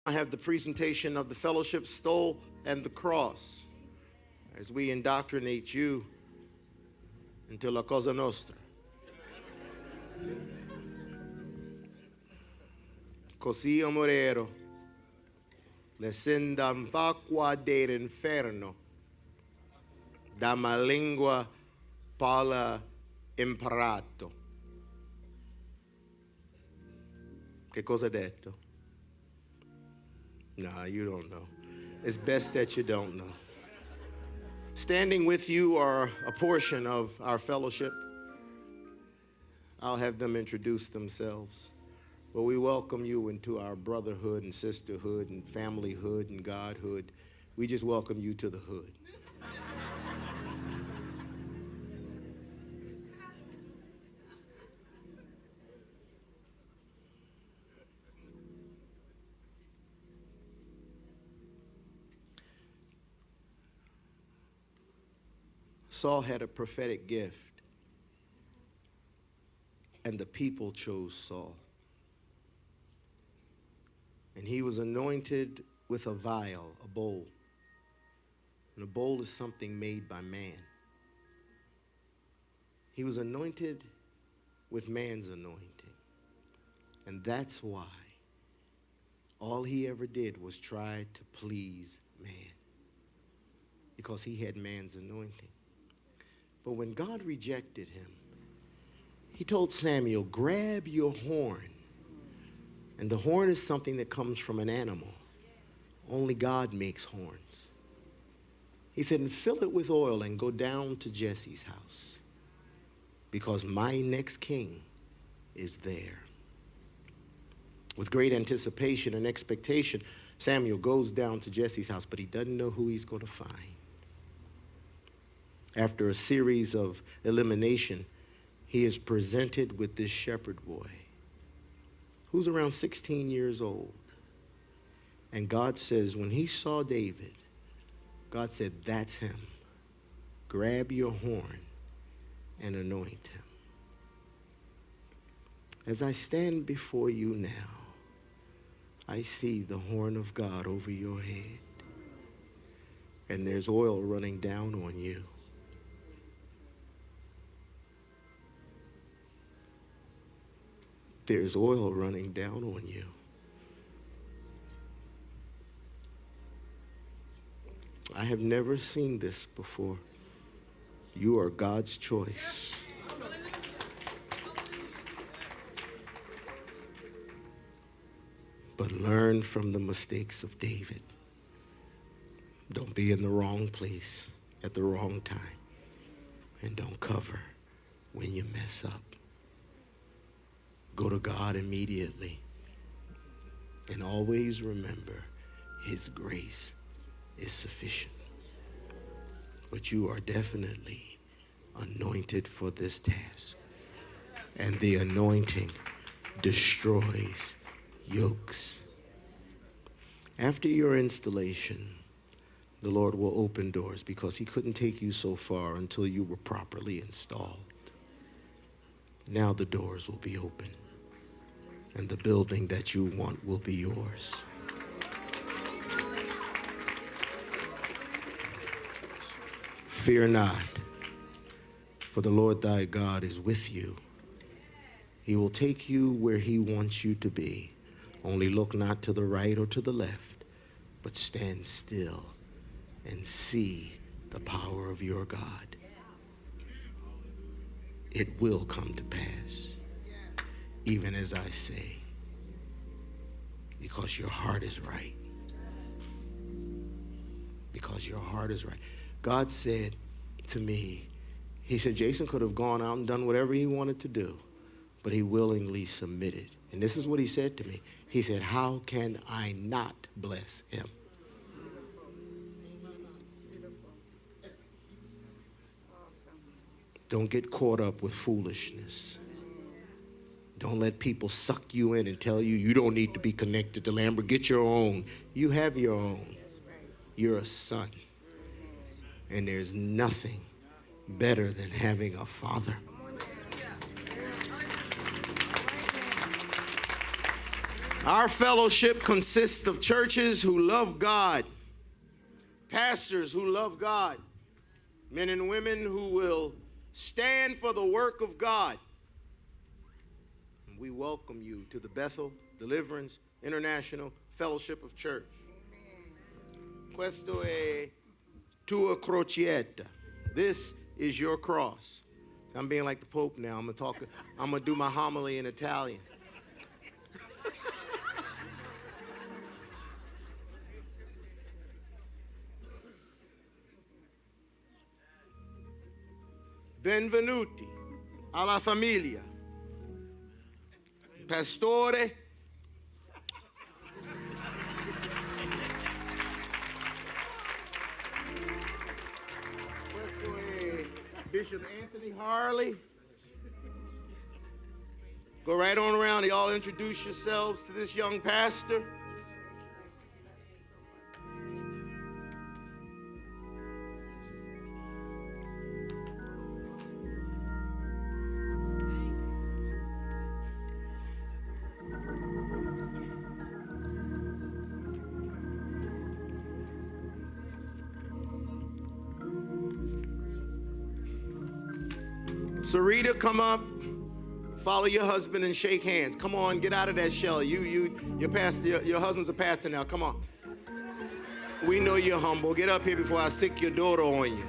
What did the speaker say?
I have the presentation of the fellowship stole and the cross as we indoctrinate you into la cosa nostra. Così amorero, le sendam facqua dell'inferno, da ma lingua parla imparato. Che cosa ha detto? Nah, you don't know. It's best that you don't know. Standing with you are a portion of our fellowship. I'll have them introduce themselves. But we welcome you into our brotherhood and sisterhood and familyhood and godhood. We just welcome you to the hood. Saul had a prophetic gift, and the people chose Saul. And he was anointed with a vial, a bowl. And a bowl is something made by man. He was anointed with man's anointing. And that's why all he ever did was try to please man, because he had man's anointing. But when God rejected him, he told Samuel, grab your horn. And the horn is something that comes from an animal. Only God makes horns. He said, and fill it with oil and go down to Jesse's house, because my next king is there. With great anticipation and expectation, Samuel goes down to Jesse's house, but he doesn't know who he's going to find. After a series of elimination, he is presented with this shepherd boy who's around 16 years old. And God says, when he saw David, God said, that's him. Grab your horn and anoint him. As I stand before you now, I see the horn of God over your head, and there's oil running down on you. There's oil running down on you. I have never seen this before. You are God's choice. But learn from the mistakes of David. Don't be in the wrong place at the wrong time. And don't cover when you mess up. Go to God immediately. And always remember, his grace is sufficient. But you are definitely anointed for this task. And the anointing destroys yokes. After your installation, the Lord will open doors, because he couldn't take you so far until you were properly installed. Now the doors will be open, and the building that you want will be yours. Fear not, for the Lord thy God is with you. He will take you where he wants you to be. Only look not to the right or to the left, but stand still and see the power of your God. It will come to pass, even as I say, because your heart is right. Because your heart is right. God said to me, he said, Jason could have gone out and done whatever he wanted to do, but he willingly submitted. And this is what he said to me. He said, how can I not bless him? Don't get caught up with foolishness. Don't let people suck you in and tell you you don't need to be connected to Lambert. Get your own. You have your own. You're a son. And there's nothing better than having a father. Our fellowship consists of churches who love God, pastors who love God, men and women who will stand for the work of God. We welcome you to the Bethel Deliverance International Fellowship of Church. Questo è tua crocietta. This is your cross. I'm being like the Pope now. I'm gonna do my homily in Italian. Benvenuti alla famiglia. Pastore. Questo è Bishop Anthony Harley. Go right on around. Y'all introduce yourselves to this young pastor. Sarita, come up, follow your husband and shake hands. Come on, get out of that shell. Your pastor, your husband's a pastor now. Come on. We know you're humble. Get up here before I sick your daughter on you.